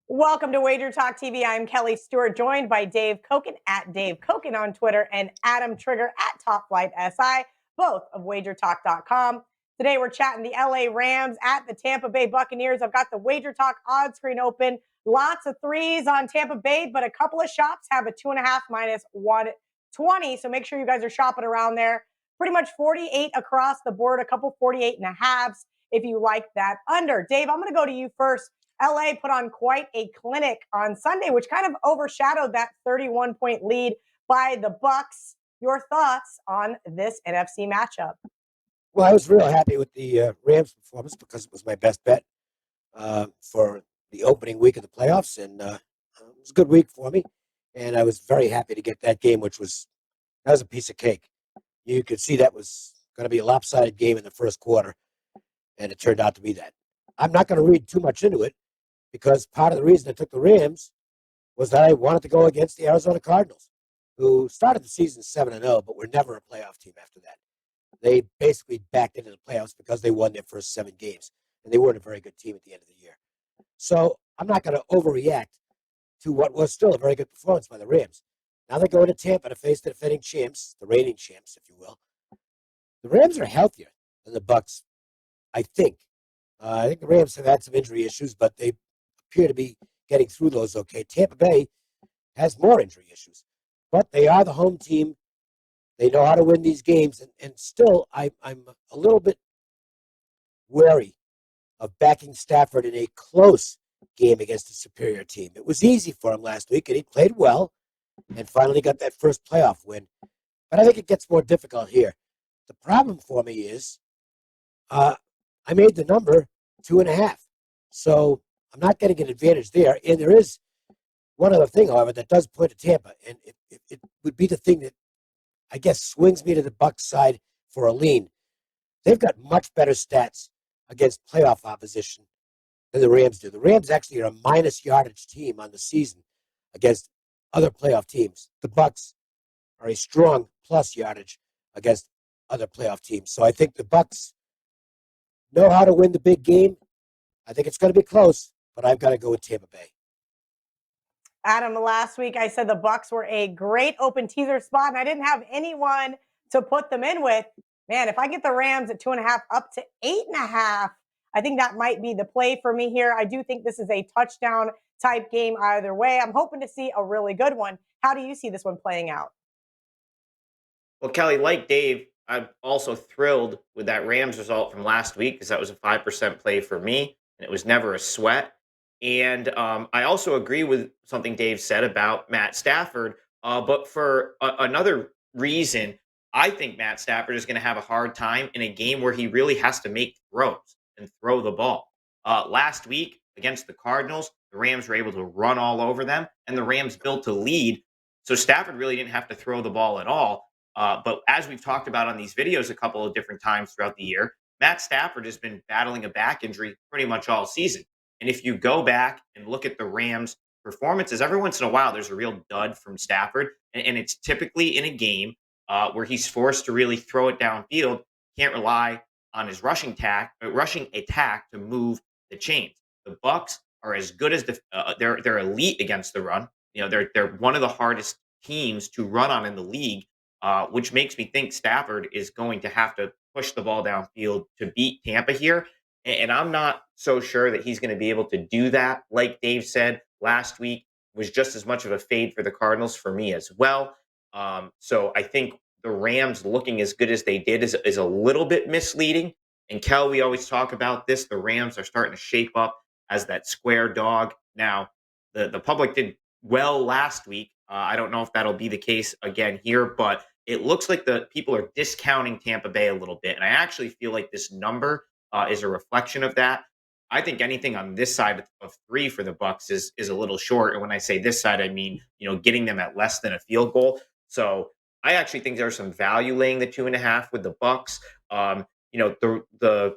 Welcome to Wager Talk TV. I'm Kelly Stewart, joined by Dave Koken at Dave Koken on Twitter and Adam Trigger at Top Flight SI, both of WagerTalk.com. Today we're chatting the LA Rams at the Tampa Bay Buccaneers. I've got the Wager Talk odds screen open. Lots of threes on Tampa Bay, but a couple of shops have a 2.5 minus 120. So make sure you guys are shopping around there. Pretty much 48 across the board, a couple 48 and a halves if you like that under. Dave, I'm going to go to you first. LA put on quite a clinic on Sunday, which kind of overshadowed that 31-point lead by the Bucs. Your thoughts on this NFC matchup? Well, I was real happy with the Rams' performance because it was my best bet for the opening week of the playoffs, and it was a good week for me. And I was very happy to get that game, that was a piece of cake. You could see that was going to be a lopsided game in the first quarter, and it turned out to be that. I'm not going to read too much into it because part of the reason I took the Rams was that I wanted to go against the Arizona Cardinals, who started the season 7-0, but were never a playoff team after that. They basically backed into the playoffs because they won their first 7 games, and they weren't a very good team at the end of the year. So I'm not going to overreact to what was still a very good performance by the Rams. Now they go into Tampa to face the defending champs, the reigning champs, if you will. The Rams are healthier than the Bucs, I think. I think the Rams have had some injury issues, but they appear to be getting through those okay. Tampa Bay has more injury issues, but they are the home team. They know how to win these games, and still, I'm a little bit wary of backing Stafford in a close game against a superior team. It was easy for him last week, and he played well and finally got that first playoff win. But I think it gets more difficult here. The problem for me is I made the number 2.5, so I'm not getting an advantage there. And there is one other thing, however, that does point to Tampa, and it would be the thing that I guess swings me to the Bucs side for a lean. They've got much better stats against playoff opposition than the Rams do. The Rams actually are a minus yardage team on the season against other playoff teams. The Bucs are a strong plus yardage against other playoff teams. So I think the Bucs know how to win the big game. I think it's going to be close, but I've got to go with Tampa Bay. Adam, last week I said the Bucs were a great open teaser spot, and I didn't have anyone to put them in with. Man, if I get the Rams at 2.5 up to 8.5, I think that might be the play for me here. I do think this is a touchdown type game either way. I'm hoping to see a really good one. How do you see this one playing out? Well, Kelly, like Dave, I'm also thrilled with that Rams result from last week because that was a 5% play for me, and it was never a sweat. And I also agree with something Dave said about Matt Stafford. But for another reason, I think Matt Stafford is going to have a hard time in a game where he really has to make throws and throw the ball. Last week against the Cardinals, the Rams were able to run all over them, and the Rams built a lead. So Stafford really didn't have to throw the ball at all. But as we've talked about on these videos a couple of different times throughout the year, Matt Stafford has been battling a back injury pretty much all season. And if you go back and look at the Rams' performances, every once in a while there's a real dud from Stafford. And it's typically in a game where he's forced to really throw it downfield, can't rely on his rushing attack to move the chains. The Bucs are as good as they're elite against the run. You know, they're one of the hardest teams to run on in the league. Which makes me think Stafford is going to have to push the ball downfield to beat Tampa here. And I'm not so sure that he's going to be able to do that. Like Dave said, last week was just as much of a fade for the Cardinals for me as well. So I think the Rams looking as good as they did is a little bit misleading. And Kel, we always talk about this. The Rams are starting to shape up as that square dog. Now, the public did well last week. I don't know if that'll be the case again here, but it looks like the people are discounting Tampa Bay a little bit. And I actually feel like this number is a reflection of that. I think anything on this side of 3 for the Bucs is a little short. And when I say this side, I mean, getting them at less than a field goal. So I actually think there's some value laying the 2.5 with the Bucs. The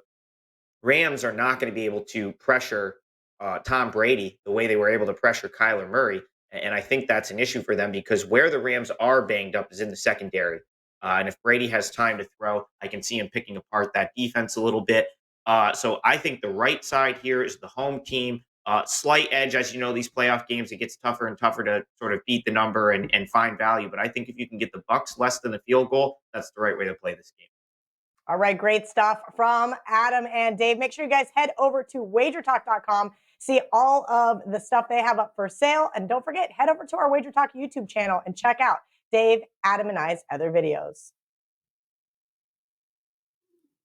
Rams are not going to be able to pressure Tom Brady the way they were able to pressure Kyler Murray. And I think that's an issue for them because where the Rams are banged up is in the secondary. And if Brady has time to throw, I can see him picking apart that defense a little bit. So I think the right side here is the home team. Slight edge, as you know, these playoff games, it gets tougher and tougher to sort of beat the number and find value. But I think if you can get the Bucs less than the field goal, that's the right way to play this game. All right, great stuff from Adam and Dave. Make sure you guys head over to WagerTalk.com, see all of the stuff they have up for sale. And don't forget, head over to our WagerTalk YouTube channel and check out Dave, Adam, and I's other videos.